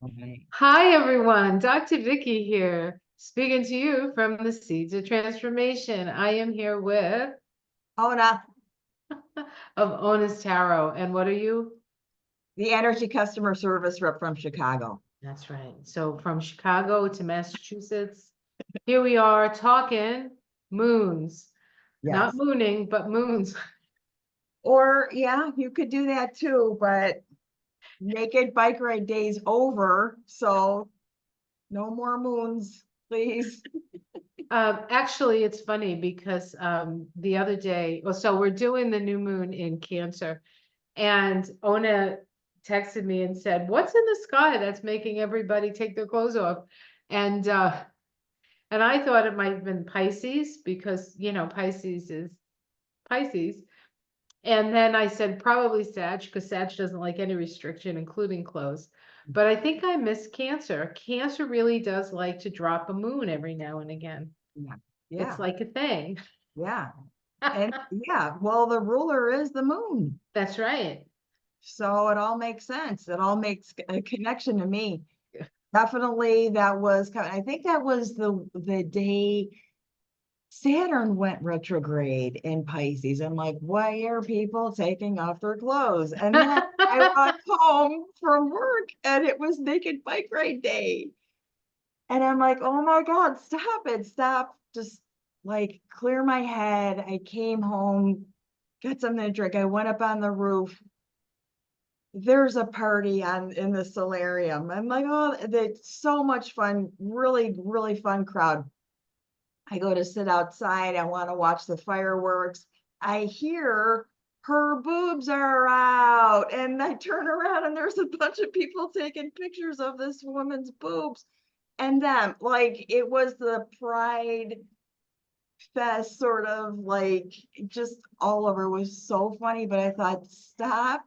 Okay. Hi, everyone. Dr. Vicky here, speaking to you from the Seeds of Transformation. I am here with Ona, of Ona's Tarot. And what are you? the energy customer service rep from Chicago. That's right. So from Chicago to Massachusetts, here we are talking moons. Not Yes. mooning, but moons. Or, yeah, you could do that too, but naked bike ride day's over. So no more moons, please. Actually, it's funny because the other day, well, so we're doing the new moon in Cancer, and Ona texted me and said, "What's in the sky that's making everybody take their clothes off?" And and I thought it might have been Pisces because Pisces is Pisces. And then I said probably Sag because Sag doesn't like any restriction, including clothes. But I think I missed Cancer. Cancer really does like to drop a moon every now and again. Yeah. It's Yeah. like a thing. Yeah. And yeah, well, the ruler is the moon. That's right. So it all makes sense. It all makes a connection to me. Definitely that was I think that was the day Saturn went retrograde in Pisces. I'm like, why are people taking off their clothes? And then I walked home from work and it was naked bike ride day. And I'm like, oh my God, stop it, stop. Just like clear my head. I came home, got something to drink. I went up on the roof. There's a party on in the solarium. I'm like, oh, it's so much fun. Really, really fun crowd. I go to sit outside. I want to watch the fireworks. I hear her boobs are out. And I turn around and there's a bunch of people taking pictures of this woman's boobs and them. Like it was the pride fest, sort of like just all over. It was so funny. But I thought, stop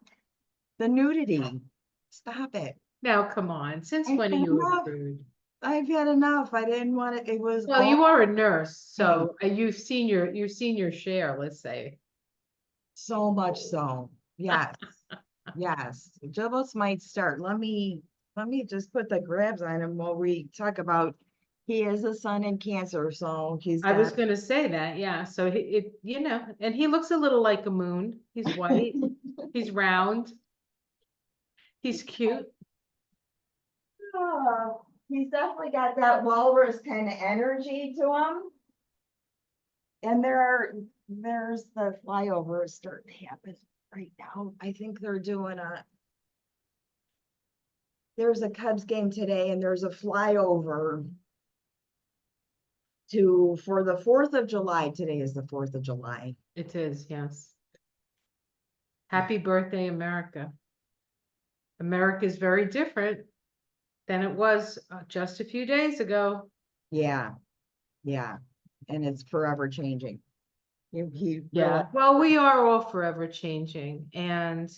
the nudity. Stop it. Now, come on. Since I've when are had you a enough. prude? I've had enough. I didn't want it. It was Well, you all are a nurse, pain. so you've seen your share, let's say. So much so. Yes. Yes. Jobos might start. Let me just put the grabs on him while we talk about he is a sun in Cancer, so he's I was got gonna say that, yeah. So and he looks a little like a moon. He's white, he's round, he's cute. Oh, he's definitely got that walrus kind of energy to him. And there's the flyovers starting to happen right now. I think they're doing there's a Cubs game today and there's a flyover to for the 4th of July. Today is the 4th of July. It is, yes. Happy birthday, America. America is very different than it was just a few days ago. Yeah, yeah. And it's forever changing. He really Yeah. Well, we are all forever changing, and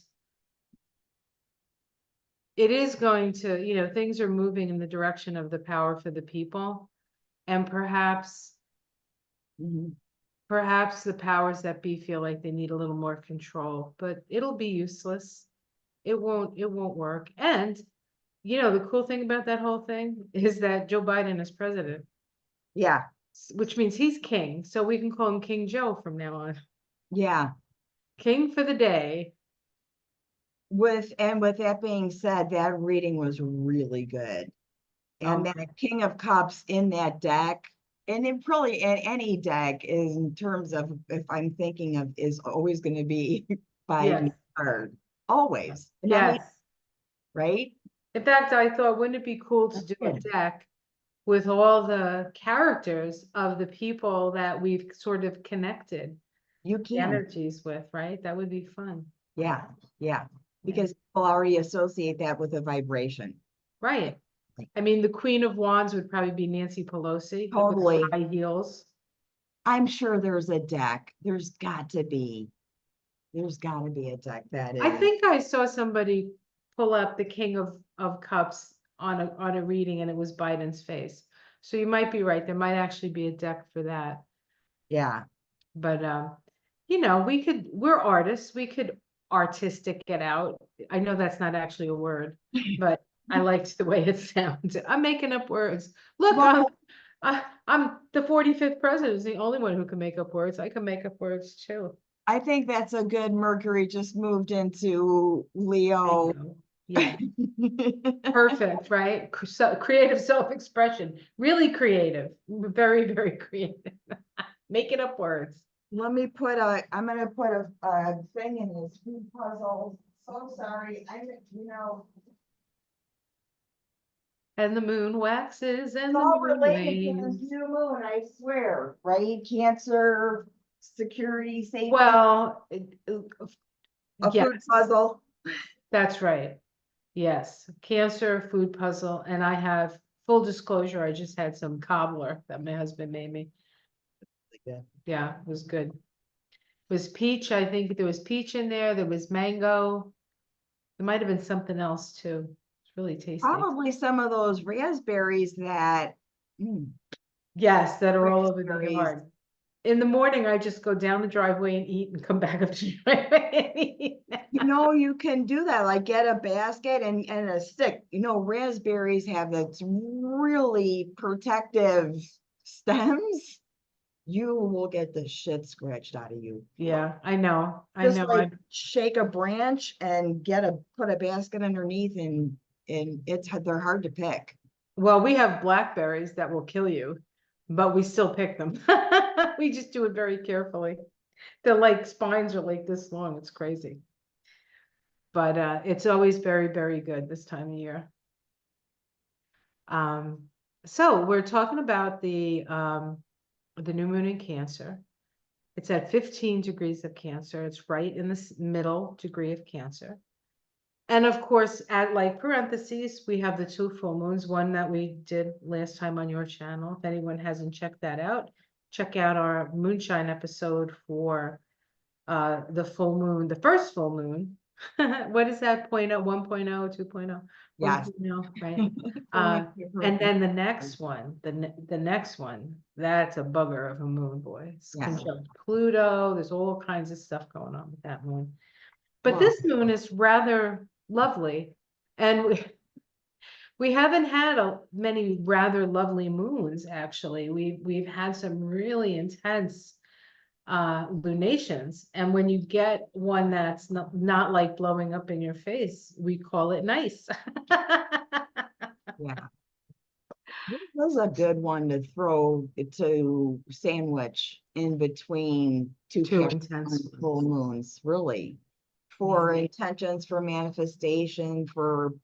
it is going to, things are moving in the direction of the power for the people. And mhm. perhaps the powers that be feel like they need a little more control, but it'll be useless. It won't work. And the cool thing about that whole thing is that Joe Biden is president, Yeah, which means he's king. So we can call him King Joe from now on. yeah. King for the day. With that being said, that reading was really good. And Oh, that King of Cups in that deck, and it probably in any deck is in terms of if I'm thinking of is always going to be 5 yes. card. Always. And I mean, Yes. right? In fact, I thought, wouldn't it be cool to do a Good. deck with all the characters of the people that we've sort of connected You the can. energies with, right? That would be fun. Yeah. Yeah. Yeah. Because people already associate that with a vibration. Right. I mean, the Queen of Wands would probably be Nancy Pelosi with Totally. high heels. I'm sure there's a deck. There's got to be. There's got to be a deck that I is. think I saw somebody pull up the King of Cups on a reading and it was Biden's face. So you might be right. There might actually be a deck for that. Yeah. But we're artists. We could artistic it out. I know that's not actually a word, but I liked the way it sounded. I'm making up words. Look, Well, I'm the 45th president is the only one who can make up words. I can make up words too. I think that's a good Mercury just moved into Leo. Bingo. Yeah, perfect, right? So creative self-expression, really creative, very, very creative. Making up words. Let me I'm gonna put a thing in this food puzzle. So sorry, And the moon waxes and it's the all moon related to this wanes. new moon, I swear, right? Cancer, security, safety, Well, a yes, food puzzle. that's right. Yes, cancer, food puzzle, and I have full disclosure, I just had some cobbler that my husband made me. Yeah, it was good. It was peach, I think there was peach in there was mango. There might have been something else too. It's really tasty. Probably some of those raspberries that, Yes, that are all over the raspberries. yard. In the morning, I just go down the driveway and eat and come back up to the driveway and eat. You can do that, like get a basket and a stick. Raspberries have that really protective stems. You will get the shit scratched out of you. Yeah, I know. Just like shake a branch and put a basket underneath and they're hard to pick. Well, we have blackberries that will kill you, but we still pick them. We just do it very carefully. The like spines are like this long. It's crazy. But it's always very, very good this time of year. So we're talking about the new moon in Cancer. It's at 15 degrees of Cancer. It's right in the middle degree of Cancer. And of course, at like parentheses, we have the two full moons, one that we did last time on your channel. If anyone hasn't checked that out, check out our moonshine episode for the full moon, the first full moon. What is that? 0.0, 1.0, 2.0, Yes. 1.0, right? And then the next one, the next one, that's a bugger of a moon, boy. It's Yes. conjunct Pluto. There's all kinds of stuff going on with that moon. But Wow. this moon is rather lovely. And we haven't had many rather lovely moons, actually. We've had some really intense lunations. And when you get one that's not like blowing up in your face, we call it nice. Yeah. This was a good one to throw to sandwich in between two intense full moons, really. For intentions, for manifestation, for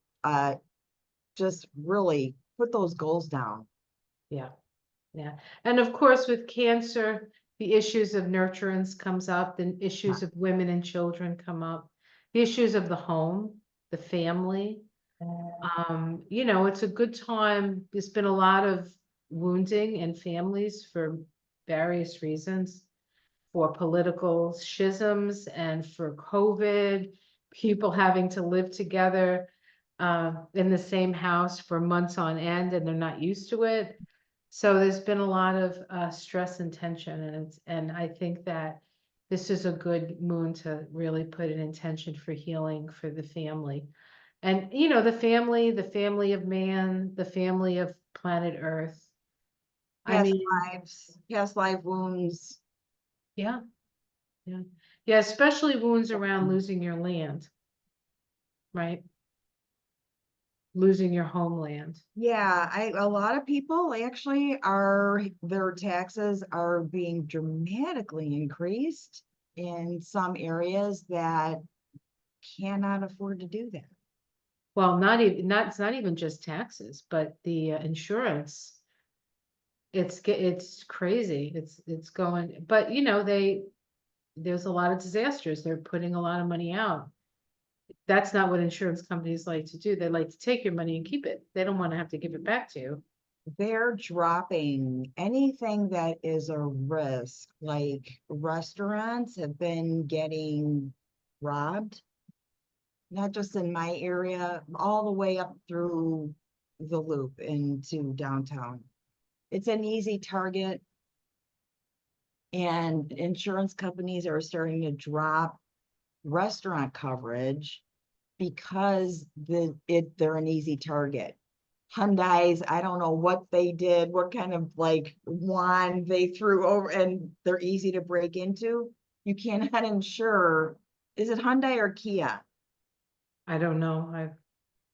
just really put those goals down. Yeah. Yeah. And of course, with Cancer, the issues of nurturance comes up, the issues of women and children come up, the issues of the home, the family. It's a good time. There's been a lot of wounding in families for various reasons, for political schisms and for COVID, people having to live together in the same house for months on end and they're not used to it. So there's been a lot of stress and tension, and I think that this is a good moon to really put an intention for healing for the family. And the family of man, the family of planet Earth. Past lives, past life wounds. Yeah. Yeah, especially wounds around losing your land, right? Losing your homeland. Yeah, a lot of people actually their taxes are being dramatically increased in some areas that cannot afford to do that. Well, it's not even just taxes, but the insurance. It's crazy. It's going, but there's a lot of disasters. They're putting a lot of money out. That's not what insurance companies like to do. They like to take your money and keep it. They don't want to have to give it back to you. They're dropping anything that is a risk, like restaurants have been getting robbed, not just in my area, all the way up through the loop into downtown. It's an easy target. And insurance companies are starting to drop restaurant coverage because they're an easy target. Hyundais, I don't know what they did, what kind of like wand they threw over, and they're easy to break into. You cannot insure, is it Hyundai or Kia? I don't know.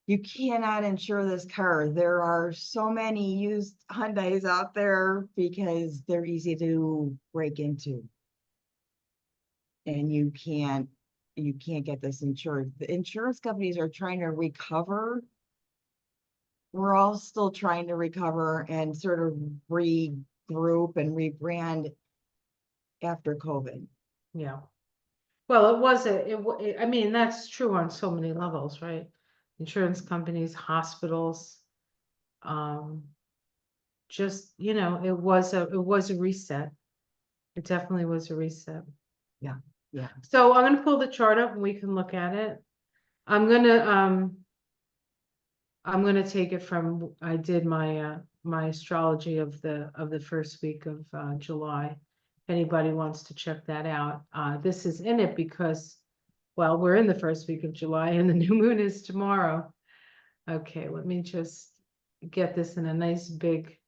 You cannot insure this car. There are so many used Hyundais out there because they're easy to break into. And you can't get this insured. The insurance companies are trying to recover. We're all still trying to recover and sort of regroup and rebrand after COVID. Yeah. Well, it was I mean, that's true on so many levels, right? Insurance companies, hospitals, just, it was a reset. It definitely was a reset. Yeah. Yeah. So I'm gonna pull the chart up and we can look at it. I'm gonna take it from, I did my astrology of the first week of July. If anybody wants to check that out. This is in it because, well, we're in the first week of July and the new moon is tomorrow. Okay, let me just get this in a nice big,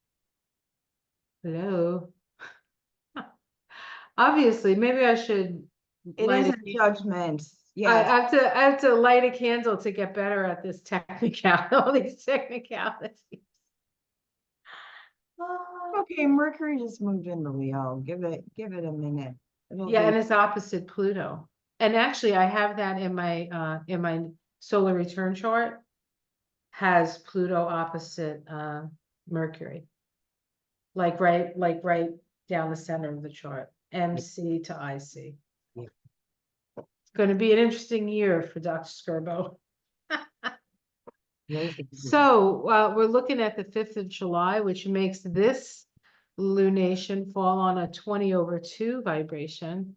hello. Obviously, maybe I should It light isn't judgment. I Yes. have to light a candle to get better at this all these technicalities. Okay, Mercury just moved into Leo. Give it a minute. Yeah, and it's opposite Pluto. And actually, I have that in my solar return chart, has Pluto opposite Mercury. Like right down the center of the chart, MC to IC. Yeah. It's going to be an interesting year for Dr. Skirbo. So we're looking at the 5th of July, which makes this lunation fall on a 20/2 vibration,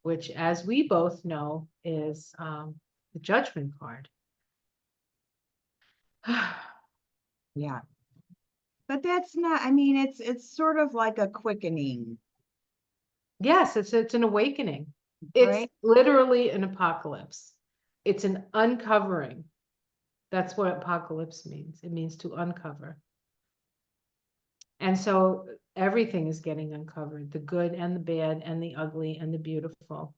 which, as we both know, is the judgment card. Yeah. But that's not, I mean, it's sort of like a quickening, Yes, it's an awakening. It's right? literally an apocalypse. It's an uncovering. That's what apocalypse means. It means to uncover. And so everything is getting uncovered, the good and the bad and the ugly and the beautiful.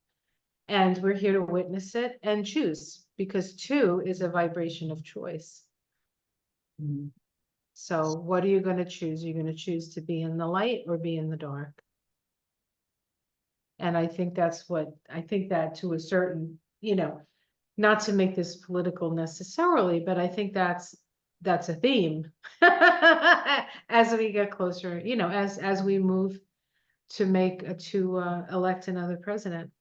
And we're here to witness it and choose, because 2 is a vibration of choice. Mhm. So what are you going to choose? You're going to choose to be in the light or be in the dark. And I think that to a certain, not to make this political necessarily, but I think that's a theme as we get closer, as we move to elect another president.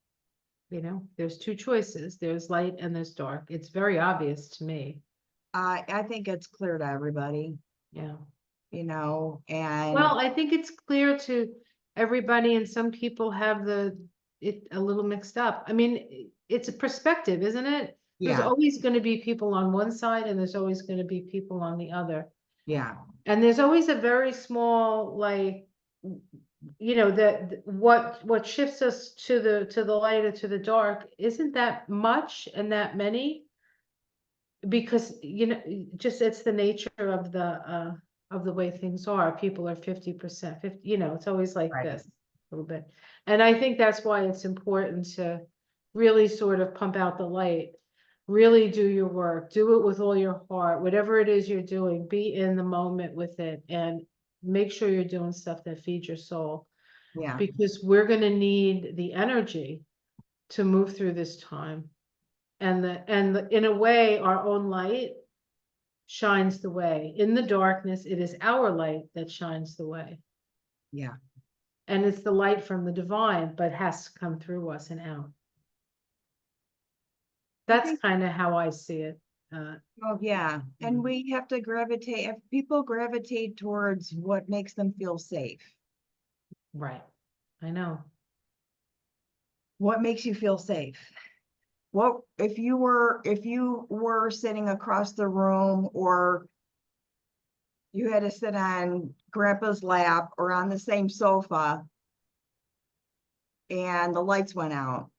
There's 2 choices. There's light and there's dark. It's very obvious to me. I think it's clear to everybody, Yeah. and Well, I think it's clear to everybody, and some people have it a little mixed up. I mean, it's a perspective, isn't it? There's yeah, always going to be people on one side and there's always going to be people on the other. yeah, And there's always a very small, like, that what shifts us to the light or to the dark isn't that much and that many, because just it's the nature of the way things are. People are 50%, 50, it's always like right. this a little bit. And I think that's why it's important to really sort of pump out the light, really do your work, do it with all your heart, whatever it is you're doing, be in the moment with it, and make sure you're doing stuff that feeds your soul, Yeah, because we're going to need the energy to move through this time. And in a way, our own light shines the way. In the darkness, it is our light that shines the way. yeah. And it's the light from the divine, but has to come through us and out. That's kind of how I see it. Oh, yeah. And we have to gravitate, if people gravitate towards what makes them feel safe. Right. I know. What makes you feel safe? What if you were sitting across the room, or you had to sit on grandpa's lap or on the same sofa and the lights went out?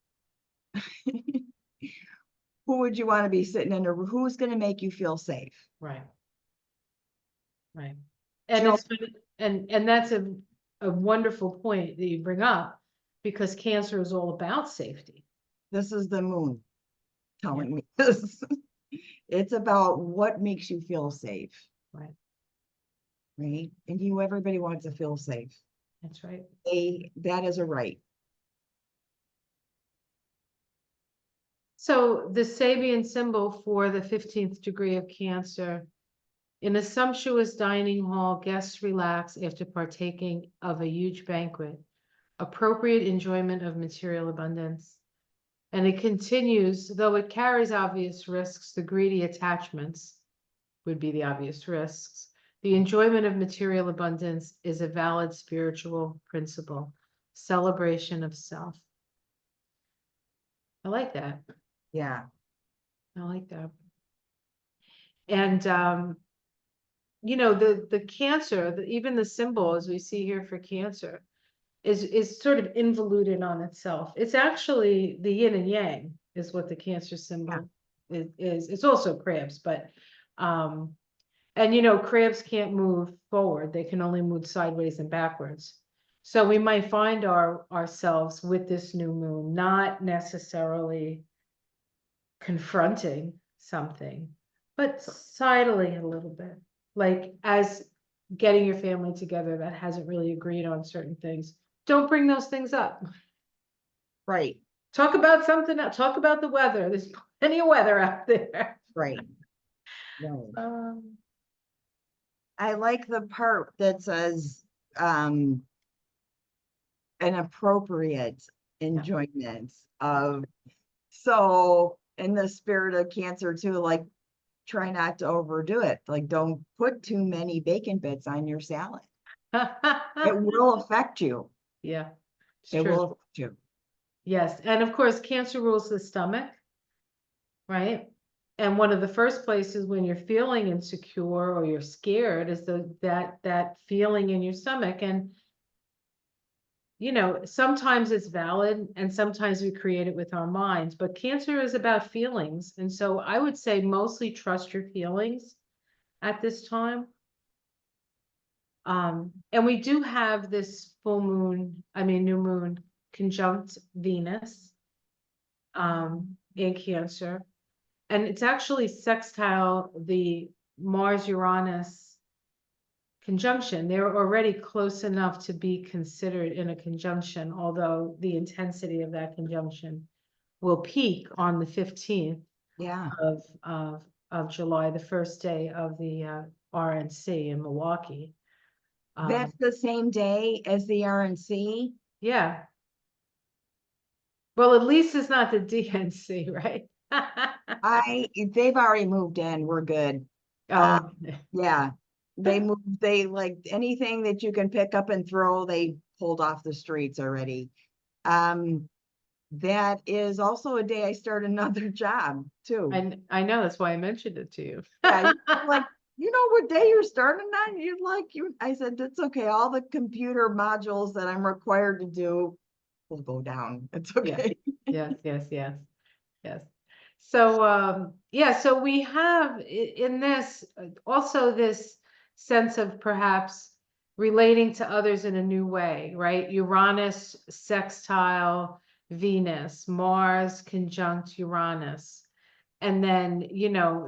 who would you want to be sitting in, or who's going to make you feel safe? Right. Right. And Joe- it's funny, and that's a wonderful point that you bring up, because Cancer is all about safety. This is the moon telling me this. It's about what makes you feel safe, Right. right? And everybody wants to feel safe. That's right. That is a right. So the Sabian symbol for the 15th degree of Cancer: in a sumptuous dining hall, guests relax after partaking of a huge banquet, appropriate enjoyment of material abundance. And it continues, though it carries obvious risks, the greedy attachments would be the obvious risks. The enjoyment of material abundance is a valid spiritual principle, celebration of self. I like that. Yeah. I like that. And the Cancer, even the symbol as we see here for Cancer, is sort of involuted on itself. It's actually the yin and yang is what the Cancer symbol is. It's also crabs, but and crabs can't move forward. They can only move sideways and backwards. So we might find ourselves with this new moon not necessarily confronting something, but sidling a little bit, like as getting your family together that hasn't really agreed on certain things. Don't bring those things up. Right. Talk about something else. Talk about the weather. There's plenty of weather out there. Right. No. Um, I like the part that says an appropriate enjoyment of, so in the spirit of Cancer too, like try not to overdo it. Like don't put too many bacon bits on your salad. It will affect you. Yeah, it's It true. will affect you. Yes, and of course, Cancer rules the stomach, right? And one of the first places when you're feeling insecure or you're scared is that feeling in your stomach. And sometimes it's valid and sometimes we create it with our minds, but Cancer is about feelings. And so I would say mostly trust your feelings at this time. And we do have this new moon conjunct Venus in Cancer. And it's actually sextile the Mars-Uranus conjunction. They're already close enough to be considered in a conjunction, although the intensity of that conjunction will peak on the 15th Yeah. of July, the first day of the RNC in Milwaukee. That's the same day as the RNC. Yeah. Well, at least it's not the DNC, right? They've already moved in. We're good. Oh, Yeah. They like anything that you can pick up and throw, they pulled off the streets already. That is also a day I start another job too. I know, that's why I mentioned it to you. Yeah, like, what day you're starting on? I said, that's okay. All the computer modules that I'm required to do will go down. It's okay. Yes. So, so we have in this also this sense of perhaps relating to others in a new way, right? Uranus sextile Venus, Mars conjunct Uranus. And then,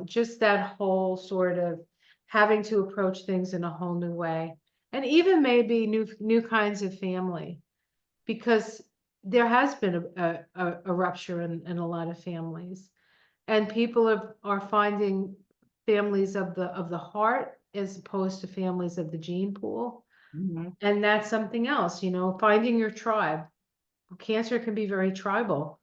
just that whole sort of having to approach things in a whole new way. And even maybe new kinds of family, because there has been a rupture in a lot of families. And people are finding families of the heart as opposed to families of the gene pool. Mhm. And that's something else, finding your tribe. Cancer can be very tribal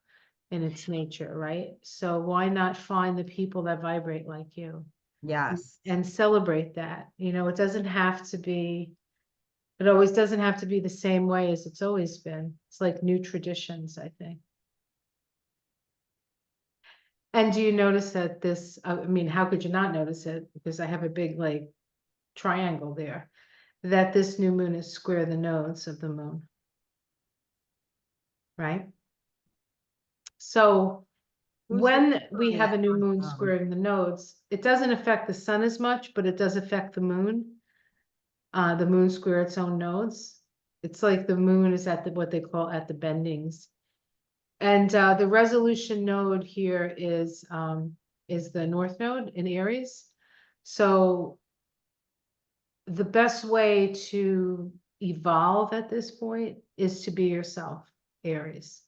in its nature, right? So why not find the people that vibrate like you Yes. and celebrate that? It always doesn't have to be the same way as it's always been. It's like new traditions, I think. And do you notice that how could you not notice it? Because I have a big like triangle there, that this new moon is square the nodes of the moon, right? So Who's the when we Mercury have a new on, moon squaring the nodes, it doesn't affect the sun as much, but it does affect the moon. The moon square its own nodes. It's like the moon is at what they call at the bendings. And the resolution node here is the north node in Aries. So the best way to evolve at this point is to be yourself, Aries.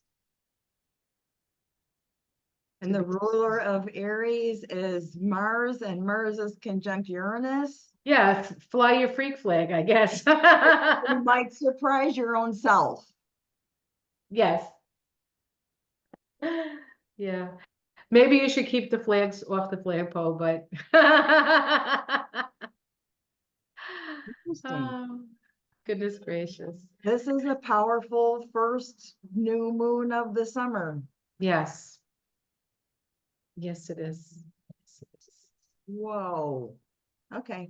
and the ruler of Aries is Mars, and Mars is conjunct Uranus. Yeah, fly your freak flag, I guess. You might surprise your own self. Yes. Yeah. Maybe you should keep the flags off the flagpole, but Interesting. oh, goodness gracious. This is a powerful first new moon of the summer. Yes. Yes, it is. Yes, it is. Whoa. Okay.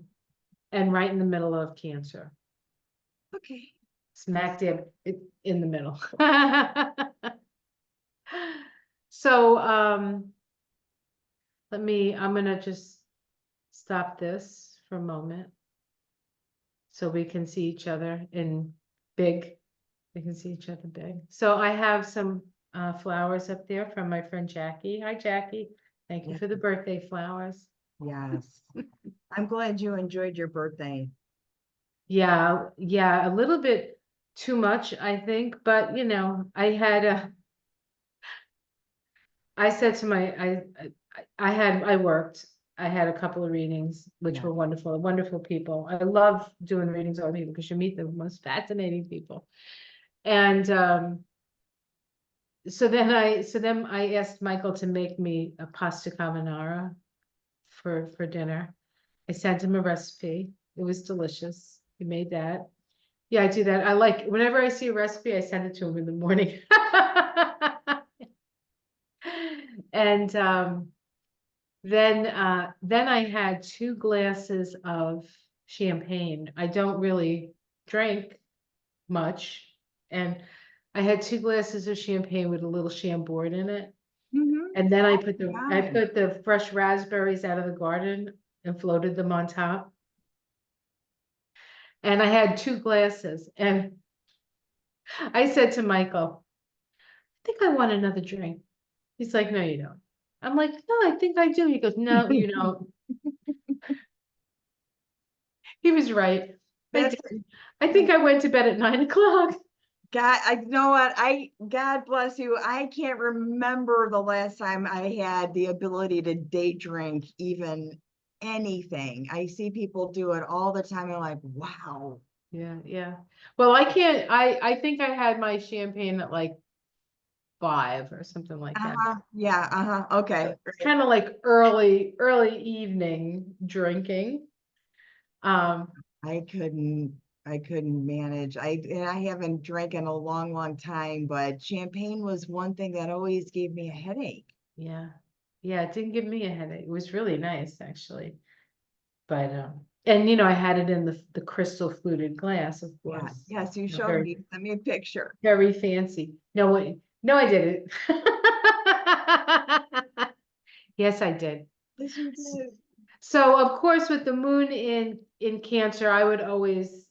And right in the middle of Cancer. Okay. Smack dab in the middle. So, I'm gonna just stop this for a moment. So we can see each other in big. We can see each other big. So I have some flowers up there from my friend Jackie. Hi, Jackie. Thank you for the birthday flowers. Yes. I'm glad you enjoyed your birthday. Yeah, a little bit too much, I think, but you know, I said to I worked. I had a couple of readings, which Yeah. were wonderful people. I love doing readings on people because you meet the most fascinating people. And so then I asked Michael to make me a pasta carbonara for dinner. I sent him a recipe. It was delicious. He made that. Yeah, I do that. I like whenever I see a recipe, I send it to him in the morning. And then I had 2 glasses of champagne. I don't really drink much, and I had 2 glasses of champagne with a little chambord in it. And then I put the fresh raspberries out of the garden and floated them on top. And I had 2 glasses, and I said to Michael, I think I want another drink. He's like, no, you don't. I'm like, no, I think I do. He goes, no, you don't. He was right. That's I think I went to bed at 9 o'clock. God, I know what God bless you. I can't remember the last time I had the ability to day drink even anything. I see people do it all the time. I'm like, wow. Yeah. Well, I can't, I think I had my champagne at like 5 or something like that. Yeah, okay. It's kind of like early evening drinking. I couldn't manage. I haven't drank in a long time, but champagne was one thing that always gave me a headache. Yeah, it didn't give me a headache. It was really nice actually. But and you know, I had it in the crystal fluted glass, of Yeah, course. yes, you showed me. Send me a picture. Very fancy. No, no, I didn't. Yes, I did. Yes, you did. So of course, with the moon in Cancer, I would always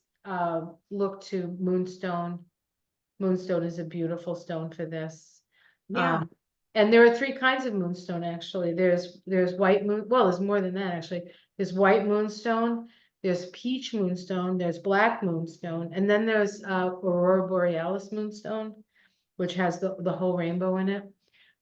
look to moonstone. Moonstone is a beautiful stone for this. Yeah. And there are 3 kinds of moonstone actually. There's white moon. Well, there's more than that actually. There's white moonstone. There's peach moonstone. There's black moonstone, and then there's aurora borealis moonstone, which has the whole rainbow in it.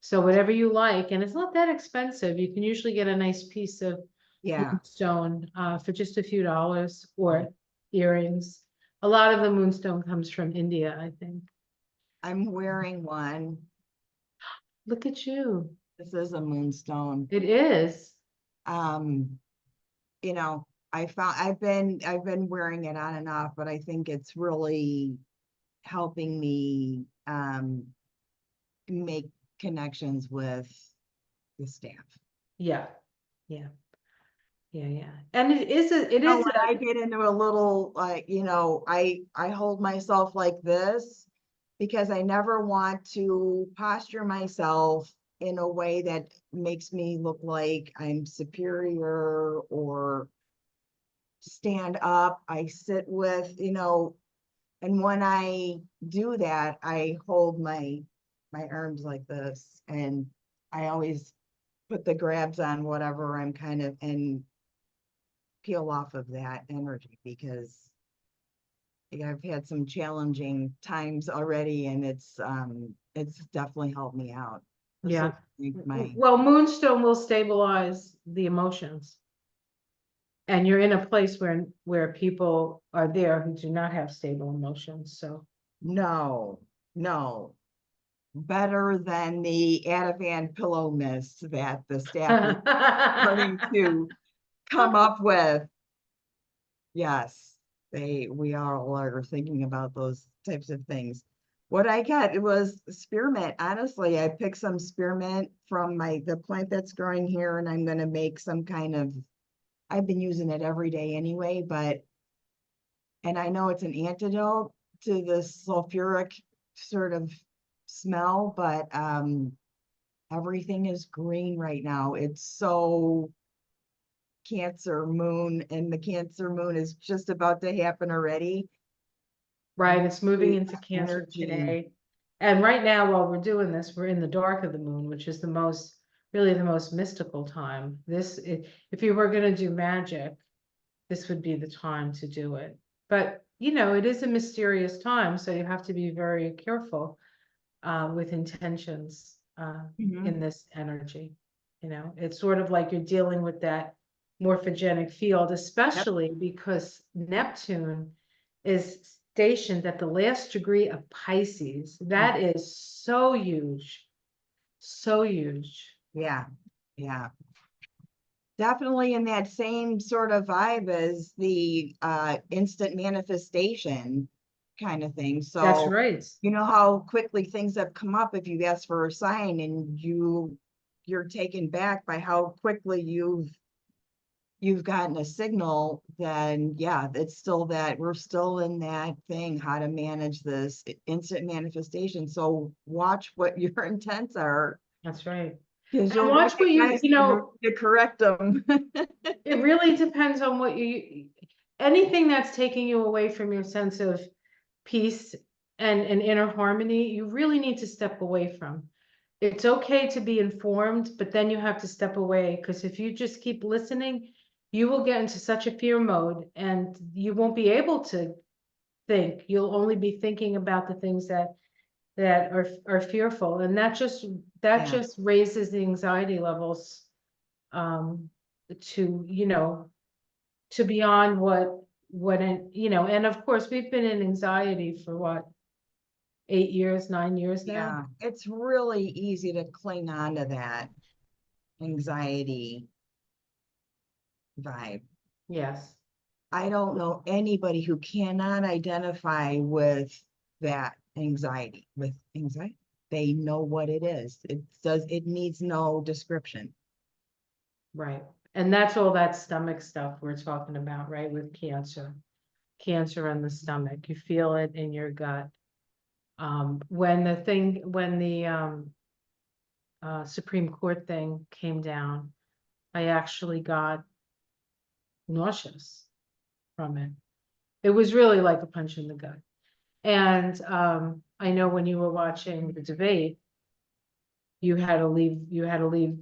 So whatever you like, and it's not that expensive. You can usually get a nice piece of Yeah. moonstone for just a few dollars, or earrings. A lot of the moonstone comes from India, I think. I'm wearing one. Look at you. This is a moonstone. It is. You know, I've been wearing it on and off, but I think it's really helping me make connections with the staff. Yeah. And it is When I get into a little like, I hold myself like this because I never want to posture myself in a way that makes me look like I'm superior or stand up. I sit with, and when I do that, I hold my arms like this, and I always put the grabs on whatever I'm kind of and peel off of that energy, because I've had some challenging times already, and it's definitely helped me out. Yeah. My Well, Moonstone will stabilize the emotions. And you're in a place where people are there who do not have stable emotions, so. no, no, better than the Ativan pillow mist that the staff is starting to come up with. Yes, we all are thinking about those types of things. What I got, it was spearmint. Honestly, I picked some spearmint from the plant that's growing here, and I'm gonna make some kind of, I've been using it every day anyway, and I know it's an antidote to the sulfuric sort of smell, but everything is green right now. It's so Cancer moon, and the Cancer moon is just about to happen already. Right, it's moving The into Cancer energy. today. And right now, while we're doing this, we're in the dark of the moon, which is really the most mystical time. If you were gonna do magic, this would be the time to do it. But, it is a mysterious time, so you have to be very careful with intentions Mhm. in this energy. It's sort of like you're dealing with that morphogenic field, especially because Neptune is stationed at the last degree of Pisces. That is so huge, so huge. Yeah, yeah. Definitely in that same sort of vibe as the instant manifestation kind of thing. That's So, right. you know how quickly things have come up if you ask for a sign, and you're taken back by how quickly you've gotten a signal. Then yeah, it's still that we're still in that thing, how to manage this instant manifestation. So watch what your intents are, That's right. because And you'll watch what recognize them to correct them. it really depends on anything that's taking you away from your sense of peace and inner harmony, you really need to step away from. It's okay to be informed, but then you have to step away, because if you just keep listening, you will get into such a fear mode and you won't be able to think. You'll only be thinking about the things that are fearful, and that Yeah, just raises the anxiety levels um to to beyond and of course we've been in anxiety for what, 8 years, 9 years now. yeah. It's really easy to cling on to that anxiety vibe. Yes. I don't know anybody who cannot identify with that anxiety, with anxiety. They know what it is. It needs no description. Right. And that's all that stomach stuff we're talking about, right? With cancer in the stomach, you feel it in your gut. When the Supreme Court thing came down, I actually got nauseous from it. It was really like a punch in the gut. And I know when you were watching the debate, you had to leave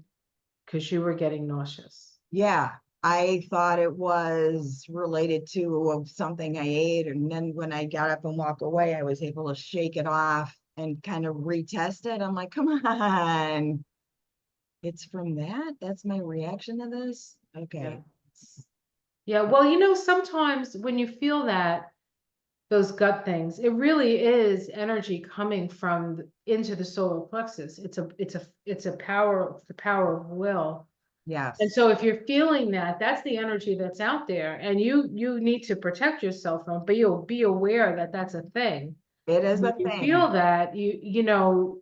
because you were getting nauseous. Yeah, I thought it was related to something I ate, and then when I got up and walked away, I was able to shake it off and kind of retest it. I'm like, come on, it's from that? That's my reaction to this? Yeah. Okay. Yeah. Well, sometimes when you feel those gut things, it really is energy coming into the solar plexus. It's the power of will. And Yes, so if you're feeling that, that's the energy that's out there, and you need to protect yourself from, but you'll be aware that that's a thing. it is And a when you thing. feel that, you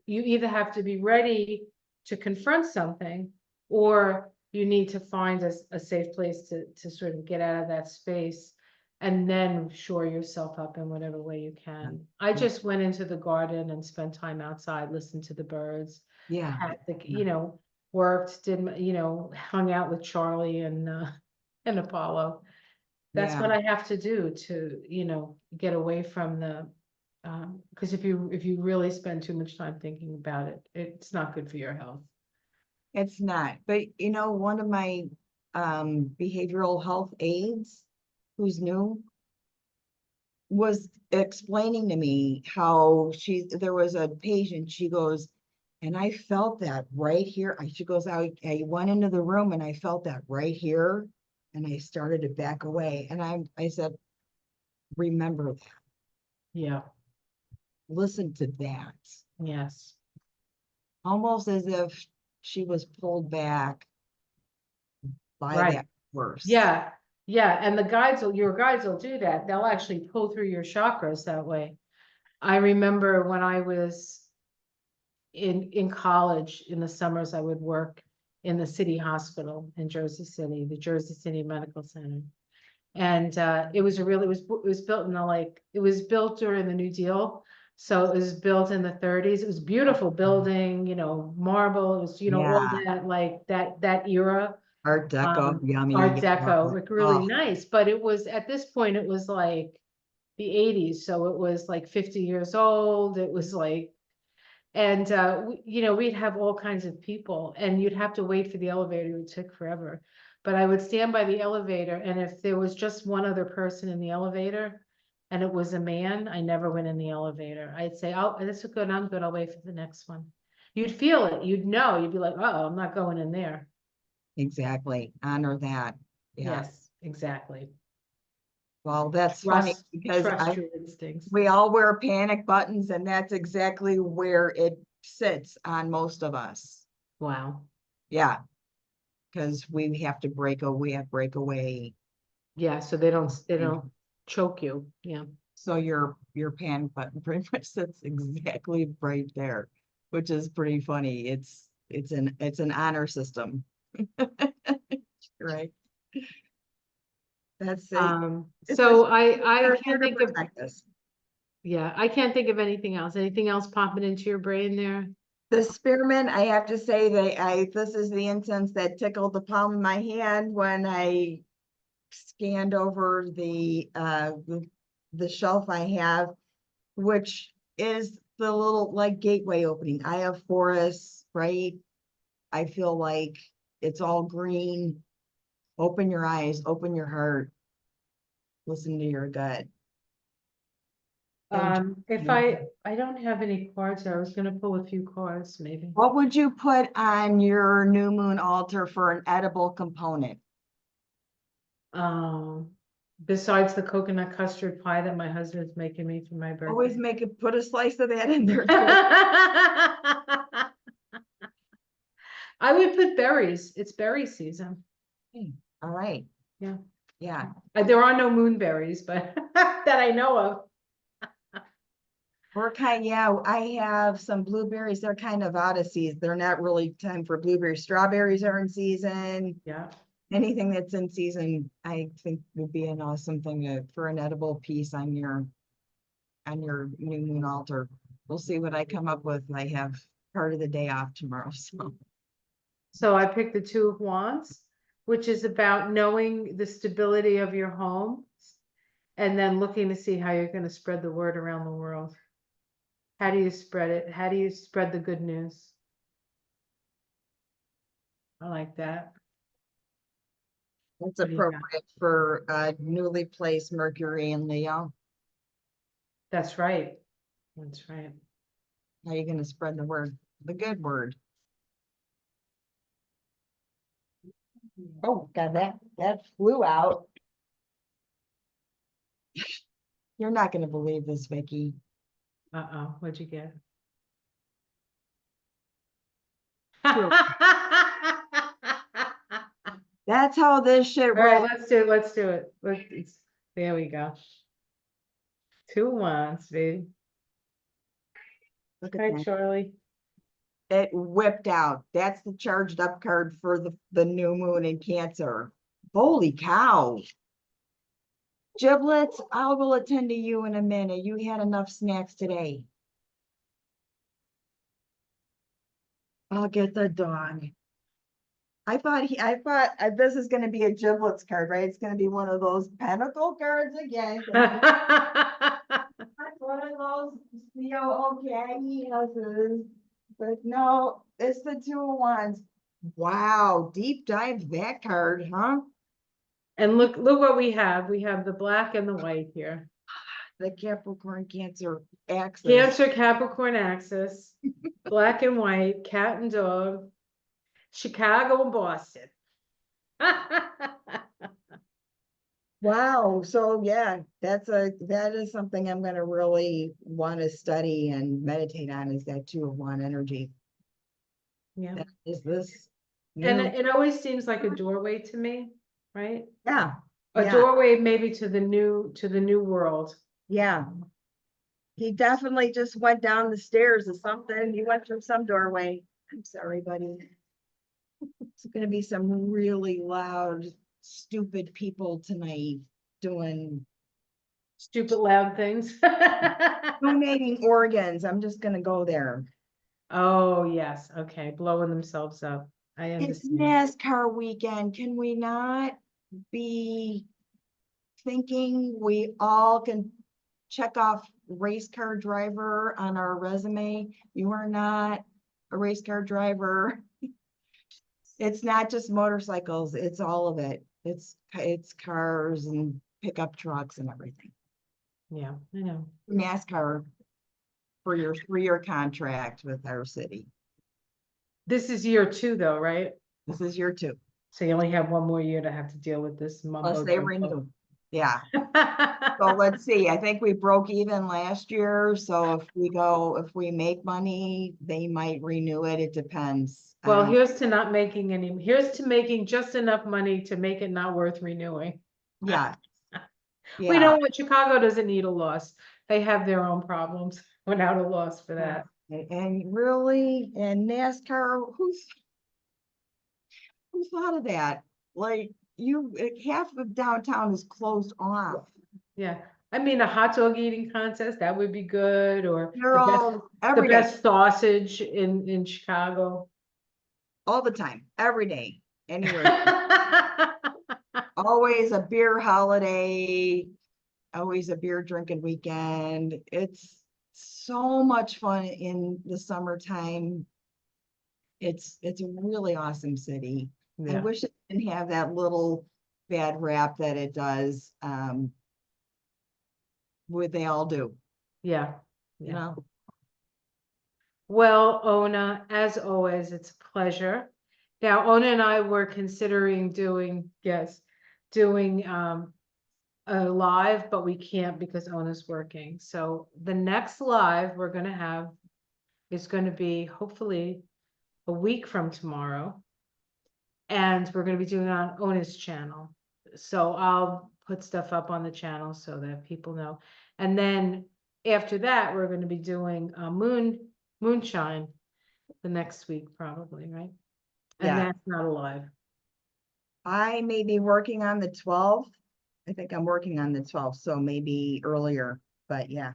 either have to be ready to confront something, or you need to find a safe place to sort of get out of that space. and then shore yourself up in whatever way you can. I just went into the garden and spent time outside, listened to the birds, Yeah. had the, worked, hung out with Charlie and Apollo. That's what I have to do to, get away from the, because if you really spend too much time thinking about it, it's not good for your health. It's not, but one of my behavioral health aides who's new was explaining to me how there was a patient, she goes, and I felt that right here. She goes, I went into the room and I felt that right here. And I started to back away. And I said, remember that. Yeah. Listen to that. Yes. Almost as if she was pulled back by Right. that force. Yeah. Yeah. And your guides will do that. They'll actually pull through your chakras that way. I remember when I was in college, in the summers, I would work in the city hospital in Jersey City, the Jersey City Medical Center. And it was built in it was built during the New Deal. So it was built in the 30s. It was a beautiful building, marble. It was, all that era. Art Deco, yummy. Art Deco, like really Oh, nice. But it was, at this point, it was like the 80s. So it was like 50 years old. It was like, and we'd have all kinds of people, and you'd have to wait for the elevator. It took forever. But I would stand by the elevator, and if there was just one other person in the elevator and it was a man, I never went in the elevator. I'd say, oh, this is good, I'm good, I'll wait for the next one. You'd feel it, you'd know, you'd be like, oh, I'm not going in there. exactly. Honor that. Yeah. Yes, exactly. Well, that's funny because Trust your instincts. we all wear panic buttons, and that's exactly where it sits on most of us. Wow. Yeah. Because we have break away. Yeah, so they don't choke you. Yeah. So your panic button pretty much sits exactly right there, which is pretty funny. It's an honor system. Right. That's it. So I We're here can't to think of, protect us. yeah, I can't think of anything else. Anything else popping into your brain there? The spearmint, I have to say this is the incense that tickled the palm of my hand when I scanned over the shelf I have, which is the little like gateway opening. I have forests, right? I feel like it's all green. Open your eyes, open your heart, listen to your gut. If I don't have any cards there, I was gonna pull a few cards, maybe. What would you put on your new moon altar for an edible component? Besides the coconut custard pie that my husband's making me for my birthday. Always put a slice of that in there. I would put berries. It's berry season. All right. Yeah. Yeah. There are no moonberries, but that I know of. I have some blueberries. They're kind of odysseys. They're not really time for blueberries. Strawberries are in season. Yeah. Anything that's in season, I think would be an awesome thing for an edible piece on your new moon altar. We'll see what I come up with. I have part of the day off tomorrow, so. So I picked the Two of Wands, which is about knowing the stability of your home and then looking to see how you're going to spread the word around the world. How do you spread it? How do you spread the good news? I like that. That's What do you got? appropriate for newly placed Mercury in Leo. That's right. That's right. How are you going to spread the word, the good word? Oh, God, that flew out. You're not going to believe this, Vicky. Uh-oh, what'd you get? True. That's how this shit All right, rolls. let's do it. There we go. 2 Wands, baby. Look at Hi, that. Charlie. It whipped out. That's the charged up card for the new moon in Cancer. Holy cow. Giblets, I will attend to you in a minute. You had enough snacks today. I'll get the dog. I thought this is gonna be a giblets card, right? It's gonna be one of those pentacle cards again. One of those, okay, yeses. But no, it's the 2 of Wands. Wow, deep dive that card, huh? And look what we have. We have the black and the white here. The Capricorn Cancer axis. Cancer Capricorn axis, black and white, cat and dog, Chicago and Boston. Wow, so yeah, that is something I'm gonna really want to study and meditate on, is that 2 of Wands energy. Yeah. Is this And new? it always seems like a doorway to me, right? Yeah, A yeah, doorway maybe to the new world. yeah. He definitely just went down the stairs or something. He went through some doorway. I'm sorry, buddy. It's gonna be some really loud, stupid people tonight doing Stupid loud things. donating organs. I'm just gonna go there. Oh, yes. Okay. Blowing themselves up. I It's understand. NASCAR weekend. Can we not be thinking we all can check off race car driver on our resume? You are not a race car driver. It's not just motorcycles, it's all of it. It's cars and pickup trucks and everything. Yeah, I know. NASCAR for your 3-year contract with our city. This is year 2 though, right? This is year 2. So you only have one more year to have to deal with this mumbo Plus they jumbo. renew. Yeah. So let's see. I think we broke even last year. So if we make money, they might renew it. It depends. Well, here's to making just enough money to make it not worth renewing. Yeah. We Yeah. know what Chicago doesn't need a loss. They have their own problems without a loss for that. And really, and NASCAR, who thought of that? Like half of downtown is closed off. Yeah. I mean, a hot dog eating contest, that would be good, or They're the all best, every day, sausage in Chicago. all the time, every day, anywhere. Always a beer holiday, always a beer drinking weekend. It's so much fun in the summertime. It's a really awesome city. I Yeah. wish it didn't have that little bad rap that it does. What they all do, Yeah. you know? Well, Ona, as always, it's a pleasure. Now, Ona and I were considering doing a live, but we can't because Ona's working. So the next live we're gonna have is gonna be hopefully a week from tomorrow. And we're gonna be doing it on Ona's channel. So I'll put stuff up on the channel so that people know. And then after that, we're gonna be doing a moonshine the next week, probably, right? And Yeah. that's not alive. I may be working on the 12th. I think I'm working on the 12th, so maybe earlier, but yeah.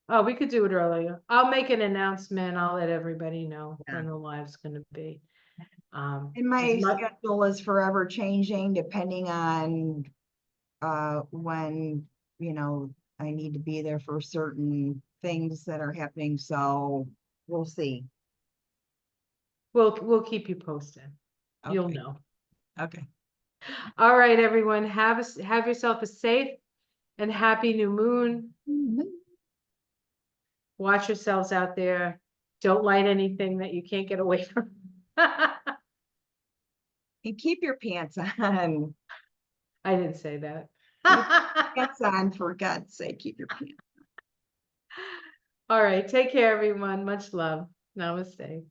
Oh, we could do it earlier. I'll make an announcement. I'll let everybody know Yeah. when the live's gonna be. And my schedule is forever changing depending on when, I need to be there for certain things that are happening, so we'll see. We'll keep you posted. You'll Okay. know. Okay. All right, everyone. Have yourself a safe and happy new moon. Watch yourselves out there. Don't light anything that you can't get away from. And keep your pants on. I didn't say that. Pants on, for God's sake, keep your pants. All right. Take care, everyone. Much love. Namaste.